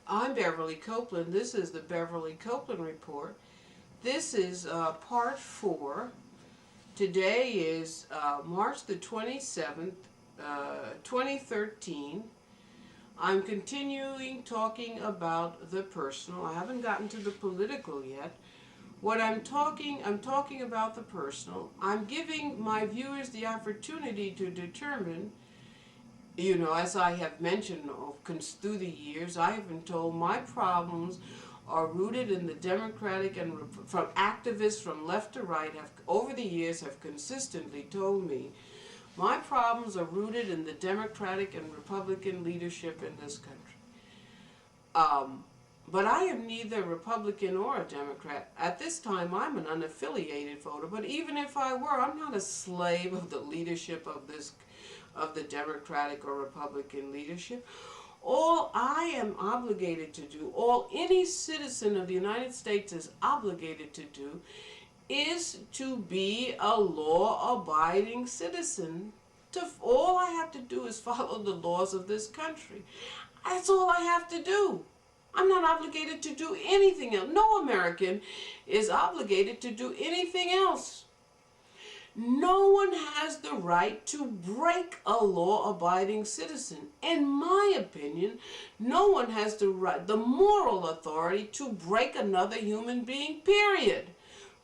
I'm Beverly Copeland. This is the Beverly Copeland Report. This is part 4. Today is March the 27th, 2013. I'm continuing talking about the personal. I haven't gotten to the political yet. I'm talking about the personal. I'm giving my viewers the opportunity to determine. As I have mentioned through the years, I have been told my problems are rooted in the Democratic and from activists from left to right over the years have consistently told me my problems are rooted in the Democratic and Republican leadership in this country. But I am neither a Republican or a Democrat. At this time, I'm an unaffiliated voter. But even if I were, I'm not a slave of the leadership of the Democratic or Republican leadership. All I am obligated to do, all any citizen of the United States is obligated to do, is to be a law-abiding citizen. All I have to do is follow the laws of this country. That's all I have to do. I'm not obligated to do anything else. No American is obligated to do anything else. No one has the right to break a law-abiding citizen. In my opinion, no one has the moral authority to break another human being, period.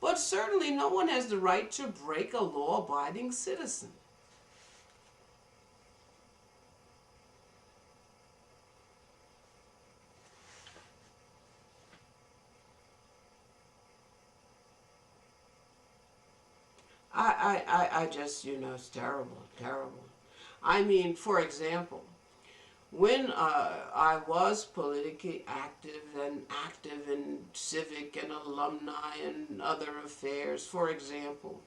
But certainly no one has the right to break a law-abiding citizen. I just, it's terrible, terrible. I mean, for example, when I was politically active in civic and alumni and other affairs, for example,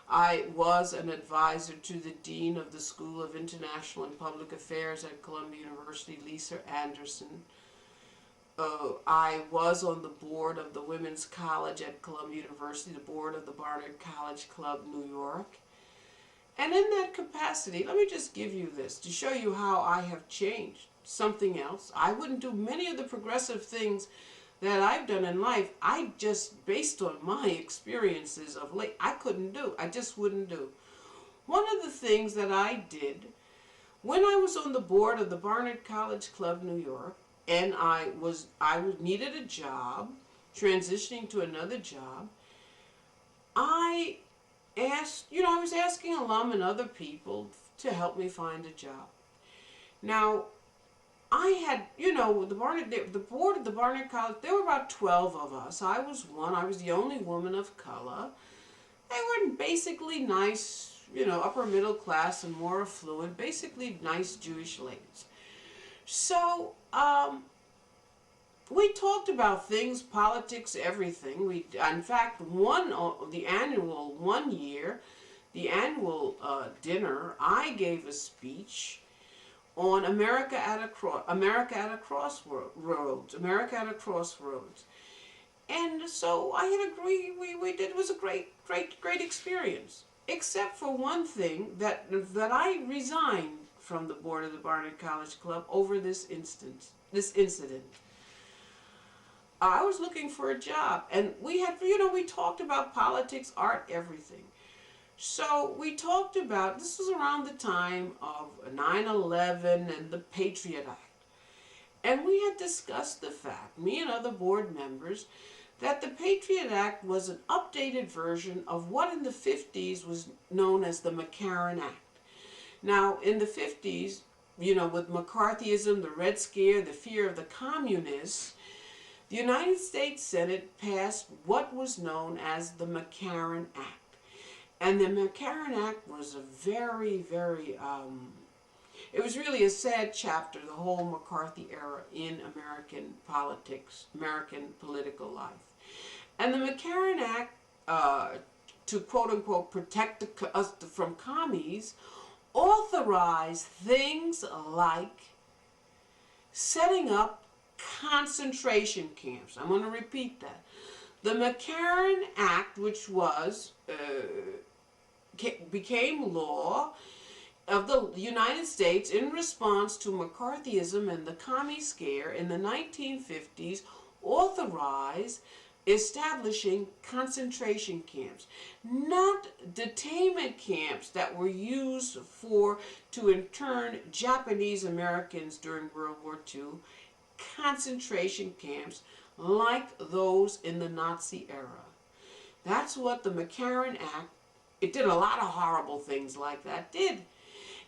I was an advisor to the Dean of the School of International and Public Affairs at Columbia University, Lisa Anderson. I was on the board of the Women's College at Columbia University, the board of the Barnard College Club, New York. And in that capacity, let me just give you this to show you how I have changed. Something else. I wouldn't do many of the progressive things that I've done in life. I just, based on my experiences of late, I couldn't do. I just wouldn't do. One of the things that I did when I was on the board of the Barnard College Club, New York, and I needed a job, transitioning to another job, I was asking alum and other people to help me find a job. Now, I had, the board of the Barnard College, there were about 12 of us. I was one. I was the only woman of color. They were basically nice, upper middle class and more affluent, basically nice Jewish ladies. So, we talked about things, politics, everything. In fact, the annual dinner, I gave a speech on America at a crossroads. And so I had agreed. It was a great experience, except for one thing that I resigned from the board of the Barnard College Club over this incident. I was looking for a job, and we talked about politics, art, everything. So we talked about, this was around the time of 9/11 and the Patriot Act. And we had discussed the fact, me and other board members, that the Patriot Act was an updated version of what in the 50s was known as the McCarran Act. Now, in the 50s, with McCarthyism, the Red Scare, the fear of the communists, the United States Senate passed what was known as the McCarran Act. And the McCarran Act was a very, very, it was really a sad chapter, the whole McCarthy era in American politics, American political life. And the McCarran Act, to quote-unquote protect us from commies, authorized things like setting up concentration camps. I'm going to repeat that. The McCarran Act, which became law, of the United States in response to McCarthyism and the commie scare in the 1950s authorized establishing concentration camps, not detainment camps that were used to intern Japanese Americans during World War II, concentration camps like those in the Nazi era. That's what the McCarran Act, it did a lot of horrible things like that, did.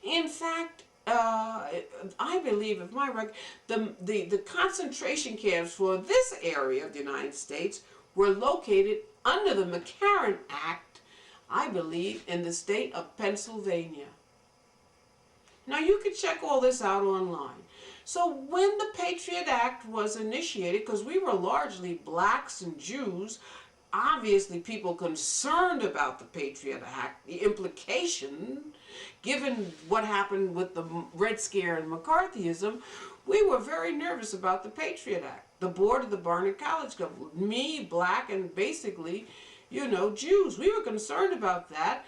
In fact, I believe, if my record, the concentration camps for this area of the United States were located under the McCarran Act, I believe, in the state of Pennsylvania. Now you can check all this out online. So when the Patriot Act was initiated, because we were largely blacks and Jews, obviously people concerned about the Patriot Act, the implication, given what happened with the Red Scare and McCarthyism, we were very nervous about the Patriot Act. The board of the Barnard College Club, me, black, and basically, you know, Jews. We were concerned about that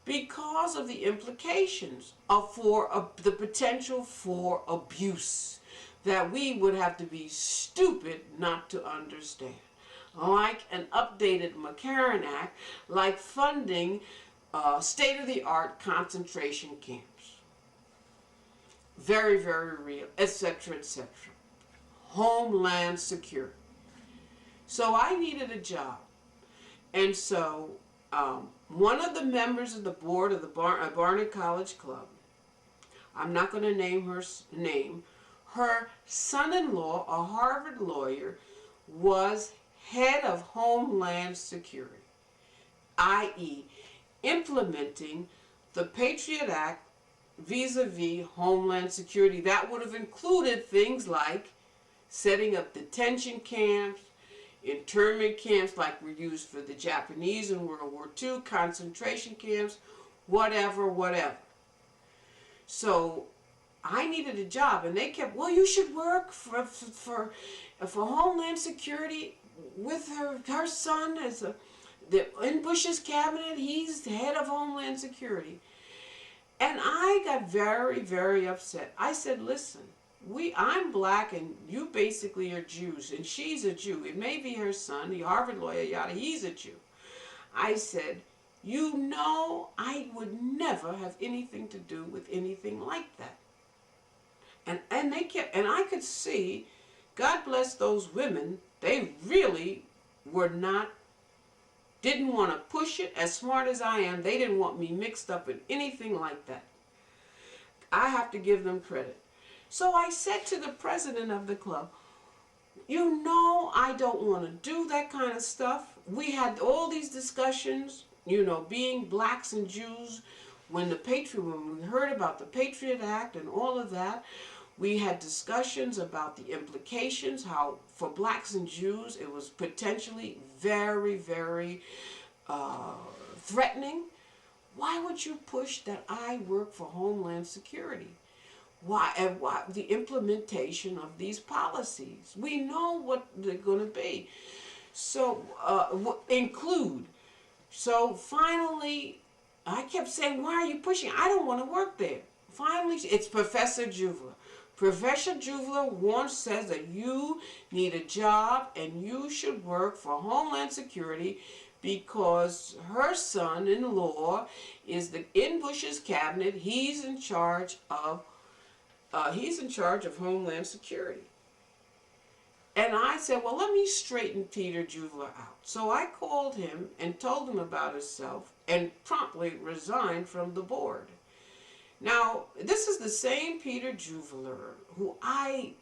because of the implications the potential for abuse that we would have to be stupid not to understand. Like an updated McCarran Act, like funding state-of-the-art concentration camps. Very, very real, etc., etc. Homeland Security. So I needed a job. And so one of the members of the board of the Barnard College Club, I'm not going to name her name, her son-in-law, a Harvard lawyer, was head of Homeland Security, i.e., implementing the Patriot Act vis-a-vis Homeland Security. That would have included things like setting up detention camps, internment camps like were used for the Japanese in World War II, concentration camps, whatever, whatever. So I needed a job, and they kept, well, you should work for Homeland Security with her son as in Bush's cabinet. He's the head of Homeland Security. And I got very, very upset. I said, listen, I'm black and you basically are Jews, and she's a Jew. It may be her son, the Harvard lawyer, yada, he's a Jew. I said, you know, I would never have anything to do with anything like that. And they kept, and I could see, God bless those women, they really were not, didn't want to push it. As smart as I am, they didn't want me mixed up in anything like that. I have to give them credit. So I said to the president of the club, you know, I don't want to do that kind of stuff. We had all these discussions, you know, being blacks and Jews, when we heard about the Patriot Act and all of that. We had discussions about the implications, how for blacks and Jews it was potentially very, very threatening. Why would you push that I work for Homeland Security? Why the implementation of these policies? We know what they're going to be. So include. So finally, I kept saying, why are you pushing? I don't want to work there. Finally, it's Professor Juvler. Professor Juvler once says that you need a job and you should work for Homeland Security because her son-in-law is in Bush's cabinet. He's in charge of Homeland Security. And I said, well, let me straighten Peter Juvler out. So I called him and told him about himself and promptly resigned from the board. Now, this is the same Peter Juvler who I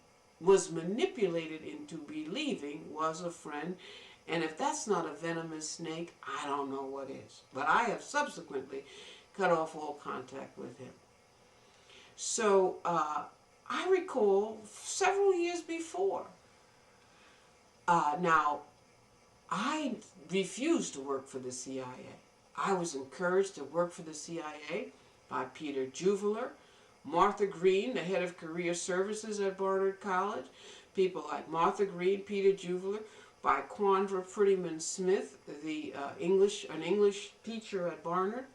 was manipulated into believing was a friend, and if that's not a venomous snake, I don't know what is. But I have subsequently cut off all contact with him. So I recall several years before. Now, I refused to work for the CIA. I was encouraged to work for the CIA by Peter Juvler, Martha Green, the head of career services at Barnard College, people like Martha Green, Peter Juvler, by Quandra Prettyman Smith, an English teacher at Barnard.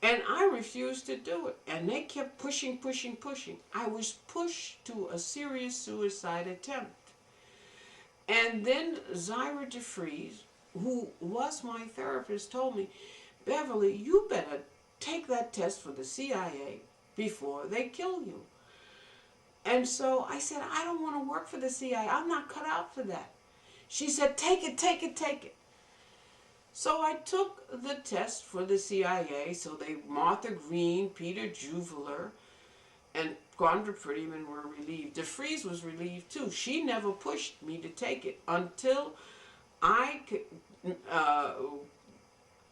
And I refused to do it. And they kept pushing, pushing, pushing. I was pushed to a serious suicide attempt. And then Zyra DeFries, who was my therapist, told me, Beverly, you better take that test for the CIA before they kill you. And so I said, I don't want to work for the CIA. I'm not cut out for that. She said, take it, take it, take it. So I took the test for the CIA. So Martha Green, Peter Juveler, and Gwanda Prettyman were relieved. DeFries was relieved too. She never pushed me to take it until I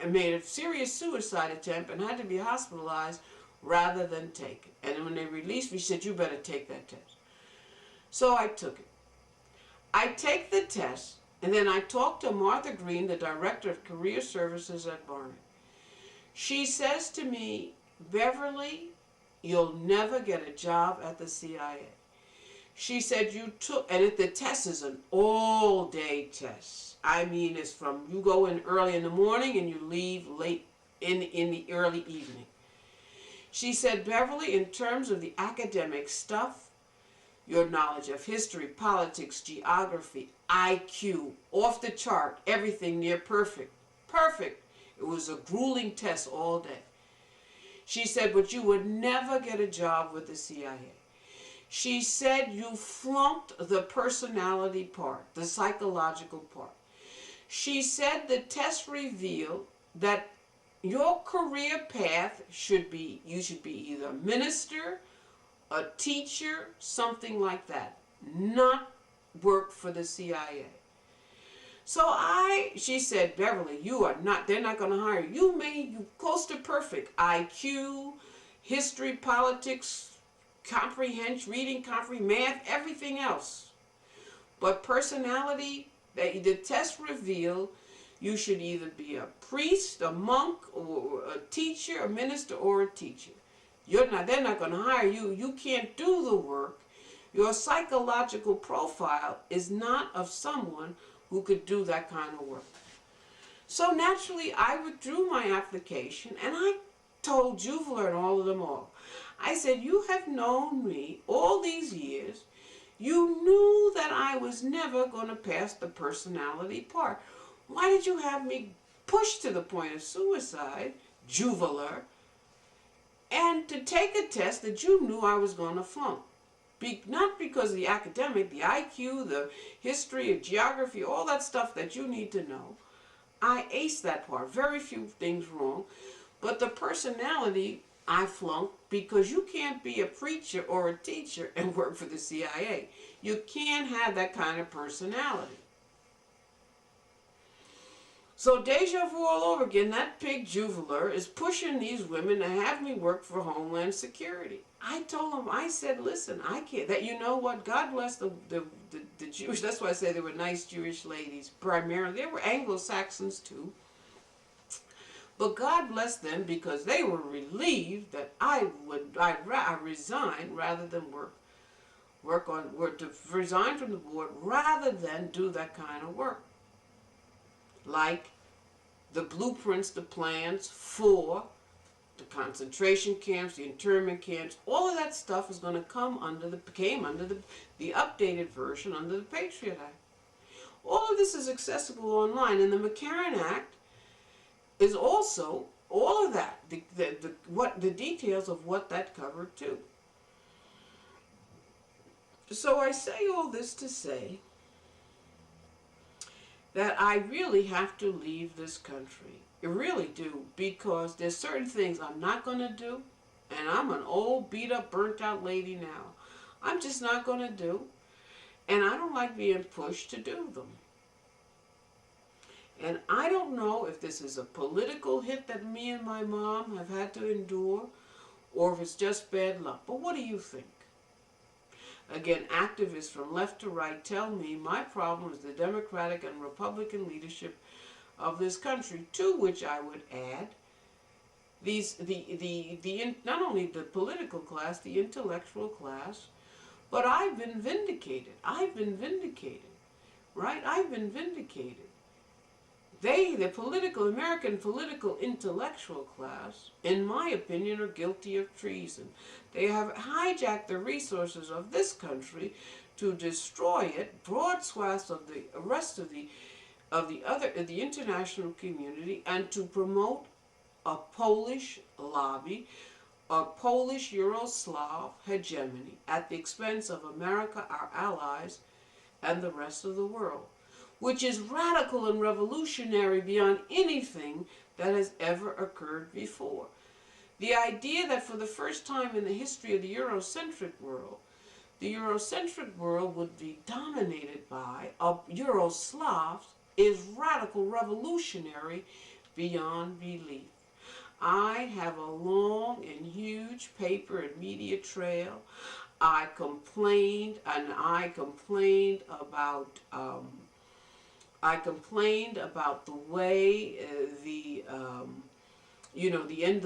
made a serious suicide attempt and had to be hospitalized rather than take it. And when they released me, she said, you better take that test. So I took it. I take the test, and then I talked to Martha Green, the Director of Career Services at Barnard. She says to me, Beverly, you'll never get a job at the CIA. She said and the test is an all-day test. I mean, it's from, you go in early in the morning and you leave late in the early evening. She said, Beverly, in terms of the academic stuff, your knowledge of history, politics, geography, IQ, off the chart, everything near perfect. Perfect. It was a grueling test all day. She said, but you would never get a job with the CIA. She said you flunked the personality part, the psychological part. She said the test revealed that your career path you should be either a minister, a teacher, something like that, not work for the CIA. So she said, Beverly, they're not going to hire you. You close to perfect. IQ, history, politics, reading comprehension, math, everything else. But personality, the test revealed you should either be a priest, a monk, or a teacher, a minister, or a teacher. They're not going to hire you. You can't do the work. Your psychological profile is not of someone who could do that kind of work. So naturally, I withdrew my application, and I told Juveler and all of them all. I said, you have known me all these years. You knew that I was never going to pass the personality part. Why did you have me pushed to the point of suicide, Juveler, and to take a test that you knew I was going to flunk? Not because of the academic, the IQ, the history, geography, all that stuff that you need to know. I aced that part. Very few things wrong. But the personality, I flunked because you can't be a preacher or a teacher and work for the CIA. You can't have that kind of personality. So deja vu all over again. That pig Juveler is pushing these women to have me work for Homeland Security. I told him, I said, listen, I can't. You know what? God bless the Jewish. That's why I say they were nice Jewish ladies. Primarily, they were Anglo-Saxons too. But God bless them because they were relieved that I resign rather than resign from the board rather than do that kind of work. Like the blueprints, the plans for the concentration camps, the internment camps, all of that stuff is going to came under the updated version under the Patriot Act. All of this is accessible online, and the McCarran Act is also all of that, the details of what that covered too. So I say all this to say that I really have to leave this country. I really do, because there's certain things I'm not going to do, and I'm an old, beat-up, burnt-out lady now. I'm just not going to do, and I don't like being pushed to do them. And I don't know if this is a political hit that me and my mom have had to endure, or if it's just bad luck. But what do you think? Again, activists from left to right tell me my problem is the Democratic and Republican leadership of this country, to which I would add not only the political class, the intellectual class, but I've been vindicated. I've been vindicated, right? I've been vindicated. the American political intellectual class, in my opinion, are guilty of treason. They have hijacked the resources of this country to destroy it, broad swaths of the rest of the international community, and to promote a Polish lobby, a Polish Yugoslav hegemony at the expense of America, our allies, and the rest of the world, which is radical and revolutionary beyond anything that has ever occurred before. The idea that for the first time in the history of the Eurocentric world would be dominated by Euroslavs is radical revolutionary beyond belief. I have a long and huge paper and media trail. I complained about the way the end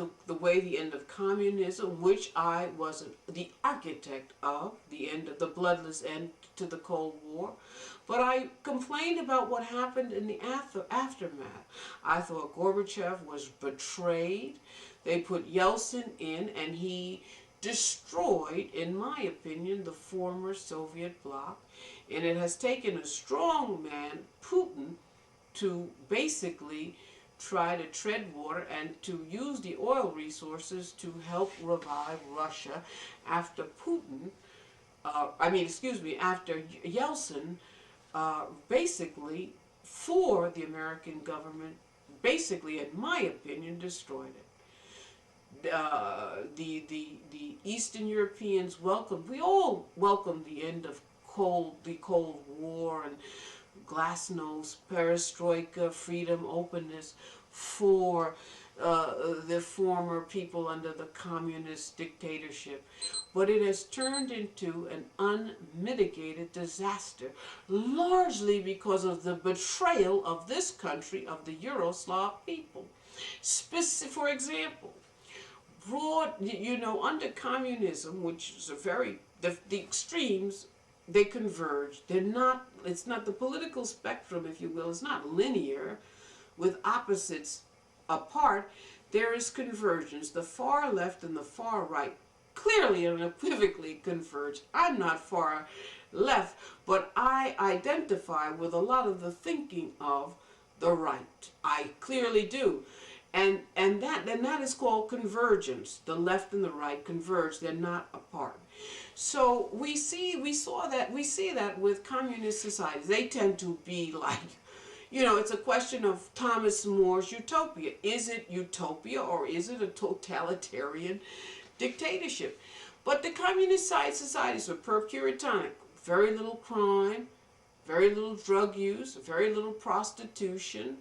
of communism, which I was the architect of, the bloodless end to the Cold War. But I complained about what happened in the aftermath. I thought Gorbachev was betrayed. They put Yeltsin in, and he destroyed, in my opinion, the former Soviet bloc. And it has taken a strong man, Putin, to basically try to tread water and to use the oil resources to help revive Russia after after Yeltsin basically, for the American government, basically, in my opinion, destroyed it. The Eastern Europeans we all welcomed the end of the Cold War and glasnost, perestroika, freedom, openness for the former people under the communist dictatorship. But it has turned into an unmitigated disaster, largely because of the betrayal of this country, of the Yugoslav people. For example, under communism, which is the extremes, they converge. It's not the political spectrum, if you will, it's not linear with opposites apart. There is convergence. The far left and the far right clearly and unequivocally converge. I'm not far left, but I identify with a lot of the thinking of the right. I clearly do. And that is called convergence. The left and the right converge. They're not apart. So we see that with communist societies. They tend to be like, it's a question of Thomas More's utopia. Is it utopia or is it a totalitarian dictatorship? But the communist societies were puritanic. Very little crime, very little drug use, very little prostitution.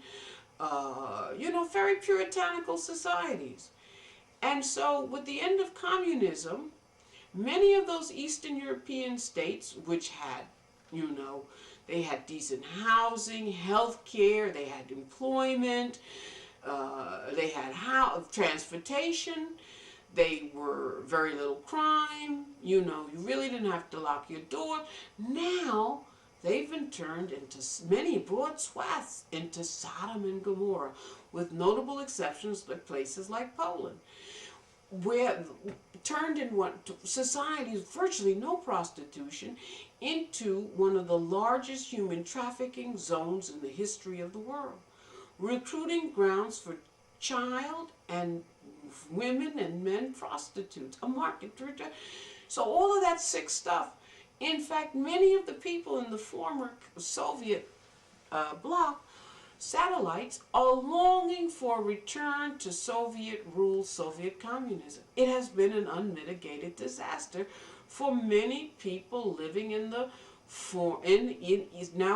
Very puritanical societies. And so with the end of communism, many of those Eastern European states, which had, they had decent housing, health care, they had employment, they had transportation, they were very little crime, you really didn't have to lock your door. Now, they've been turned into many broad swaths into Sodom and Gomorrah, with notable exceptions like places like Poland, where turned in societies, virtually no prostitution, into one of the largest human trafficking zones in the history of the world. Recruiting grounds for child and women and men prostitutes, a market. So all of that sick stuff. In fact, many of the people in the former Soviet bloc satellites are longing for a return to Soviet-ruled Soviet communism. It has been an unmitigated disaster for many people living in now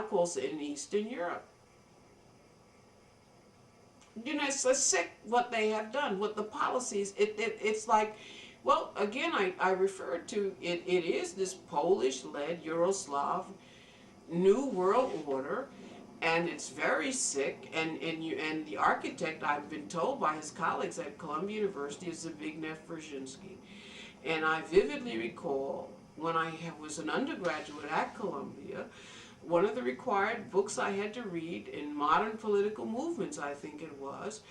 called in Eastern Europe. It's sick what they have done, what the policies. It's like, well, again, I referred to it. It is this Polish-led Yugoslav New World Order, and it's very sick. And the architect, I've been told by his colleagues at Columbia University, is Zbigniew Brzezinski. And I vividly recall when I was an undergraduate at Columbia, one of the required books I had to read in modern political movements, I think it was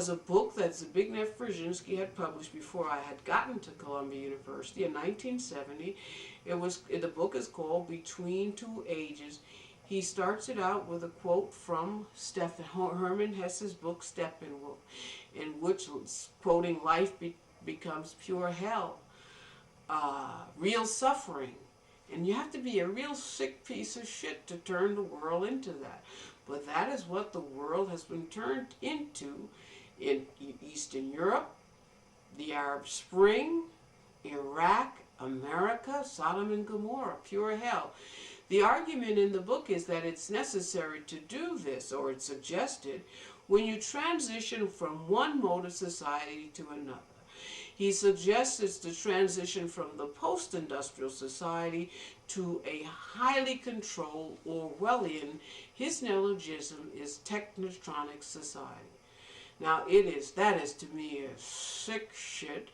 a book that Zbigniew Brzezinski had published before I had gotten to Columbia University in 1970. The book is called Between Two Ages. He starts it out with a quote from Hermann Hesse's book Steppenwolf, in which, quoting, life becomes pure hell, real suffering. And you have to be a real sick piece of shit to turn the world into that. But that is what the world has been turned into in Eastern Europe, the Arab Spring, Iraq, America, Sodom and Gomorrah, pure hell. The argument in the book is that it's necessary to do this, or it's suggested, when you transition from one mode of society to another. He suggests it's the transition from the post-industrial society to a highly controlled Orwellian, his neologism is technotronic society. Now that is to me a sick shit,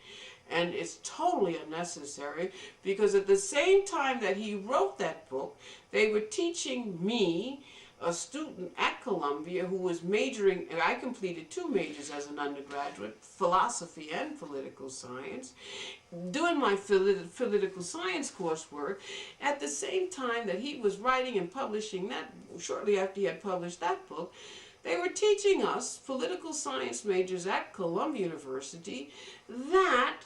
and it's totally unnecessary, because at the same time that he wrote that book, they were teaching me, a student at Columbia who was majoring, and I completed 2 majors as an undergraduate, philosophy and political science, doing my political science coursework at the same time that he was writing and publishing that. Shortly after he had published that book, they were teaching us, political science majors at Columbia University, that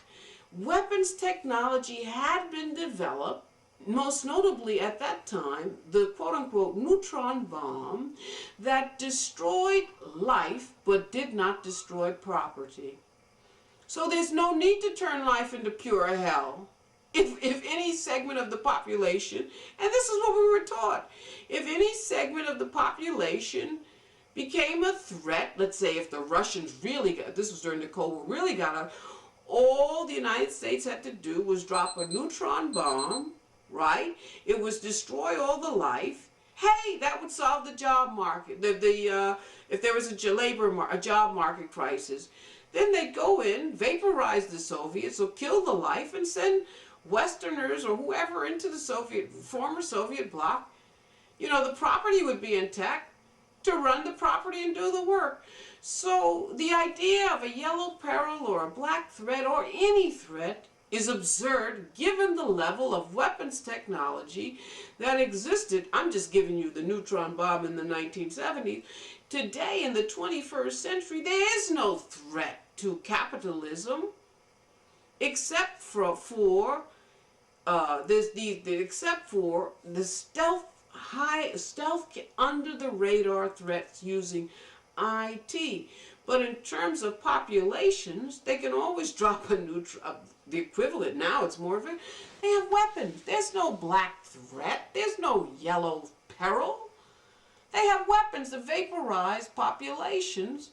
weapons technology had been developed, most notably at that time, the quote-unquote neutron bomb, that destroyed life but did not destroy property. So there's no need to turn life into pure hell. If any segment of the population, and this is what we were taught, if any segment of the population became a threat, let's say if the Russians really got, this was during the Cold War, really got out, all the United States had to do was drop a neutron bomb, right? It was destroy all the life. Hey, that would solve the job market. If there was a job market crisis, then they'd go in, vaporize the Soviets, or kill the life, and send Westerners or whoever into the former Soviet bloc. You know, the property would be intact to run the property and do the work. So the idea of a yellow peril or a black threat or any threat is absurd given the level of weapons technology that existed. I'm just giving you the neutron bomb in the 1970s. Today, in the 21st century, there is no threat to capitalism except for the stealth under the radar threats using IT. But in terms of populations, they can always drop the equivalent. Now it's more of it. They have weapons. There's no black threat. There's no yellow peril. They have weapons to vaporize populations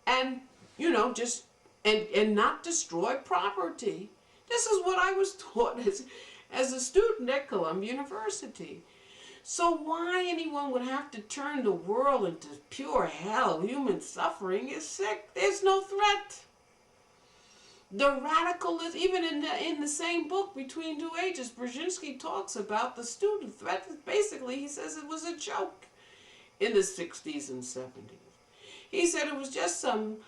and, you know, just, and not destroy property. This is what I was taught as a student at Columbia University. So why anyone would have to turn the world into pure hell, human suffering, is sick. There's no threat. The radicalism, even in the same book, Between Two Ages, Brzezinski talks about the student threat. Basically, he says it was a joke in the 60s and 70s. He said it was just some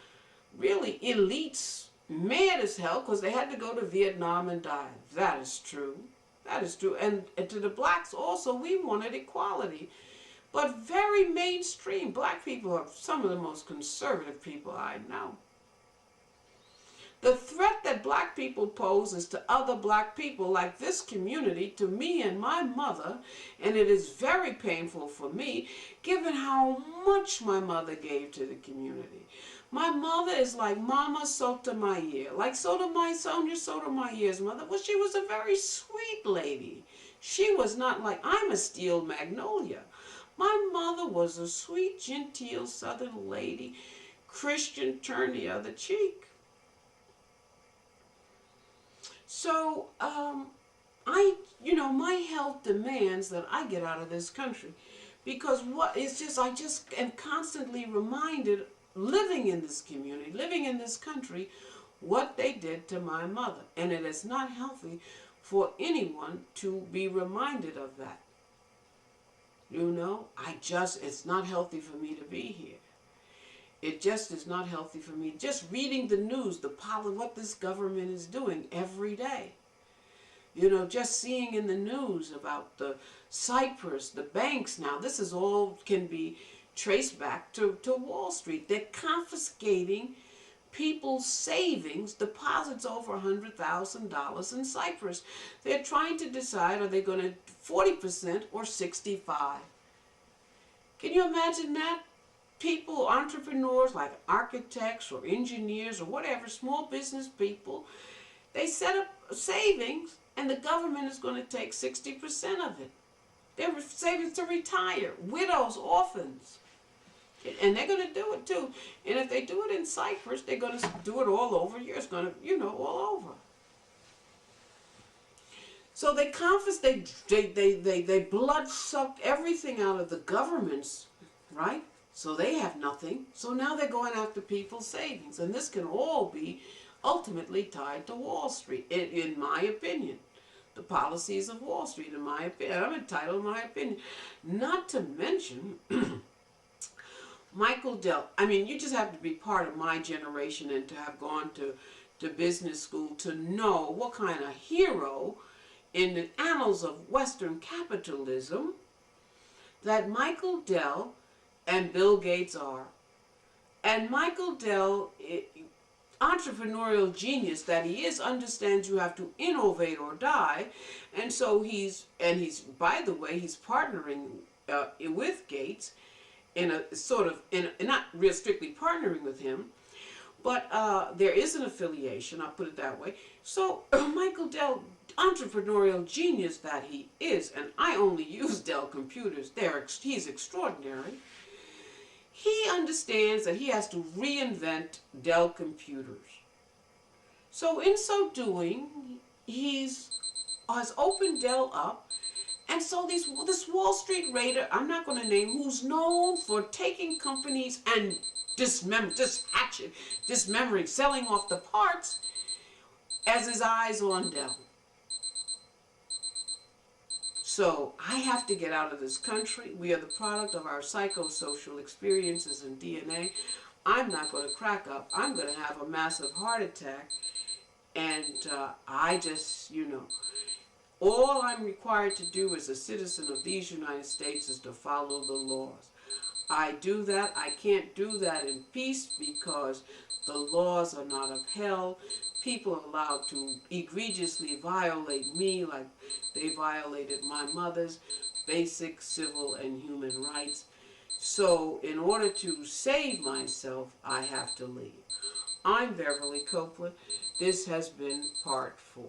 really elites, mad as hell, because they had to go to Vietnam and die. That is true. That is true. And to the blacks also, we wanted equality. But very mainstream. Black people are some of the most conservative people I know. The threat that black people pose is to other black people, like this community, to me and my mother, and it is very painful for me, given how much my mother gave to the community. My mother is like Mama Sotomayor, like Sonia Sotomayor's mother. Well, she was a very sweet lady. She was not like, I'm a steel magnolia. My mother was a sweet, genteel Southern lady, Christian, turn the other cheek. So, my health demands that I get out of this country, because I just am constantly reminded, living in this community, living in this country, what they did to my mother. And it is not healthy for anyone to be reminded of that. You know, it's not healthy for me to be here. It just is not healthy for me. Just reading the news, what this government is doing every day. You know, just seeing in the news about the Cyprus, the banks now, this is all can be traced back to Wall Street. They're confiscating people's savings, deposits over $100,000 in Cyprus. They're trying to decide, are they going to 40% or 65%? Can you imagine that? People, entrepreneurs like architects or engineers or whatever, small business people, they set up savings and the government is going to take 60% of it. They're savings to retire, widows, orphans. And they're going to do it too. And if they do it in Cyprus, they're going to do it all over. It's going to, you know, all over. So they confiscate, they blood sucked everything out of the governments, right? So they have nothing. So now they're going after people's savings. And this can all be ultimately tied to Wall Street, in my opinion. The policies of Wall Street, in my opinion. I'm entitled to my opinion. Not to mention Michael Dell. I mean, you just have to be part of my generation and to have gone to business school to know what kind of hero in the annals of Western capitalism that Michael Dell and Bill Gates are. And Michael Dell, entrepreneurial genius that he is, understands you have to innovate or die. And so he's by the way, he's partnering with Gates in a sort of, not real strictly partnering with him, but there is an affiliation, I'll put it that way. So Michael Dell, entrepreneurial genius that he is, and I only use Dell computers, he's extraordinary. He understands that he has to reinvent Dell computers. So in so doing, has opened Dell up. And so this Wall Street raider, I'm not going to name, who's known for taking companies and dismembering, selling off the parts, as his eyes on Dell. So I have to get out of this country. We are the product of our psychosocial experiences and DNA. I'm not going to crack up. I'm going to have a massive heart attack. And I just, you know, all I'm required to do as a citizen of these United States is to follow the laws. I do that. I can't do that in peace because the laws are not upheld. People are allowed to egregiously violate me like they violated my mother's basic civil and human rights. So in order to save myself, I have to leave. I'm Beverly Copeland. This has been part 4.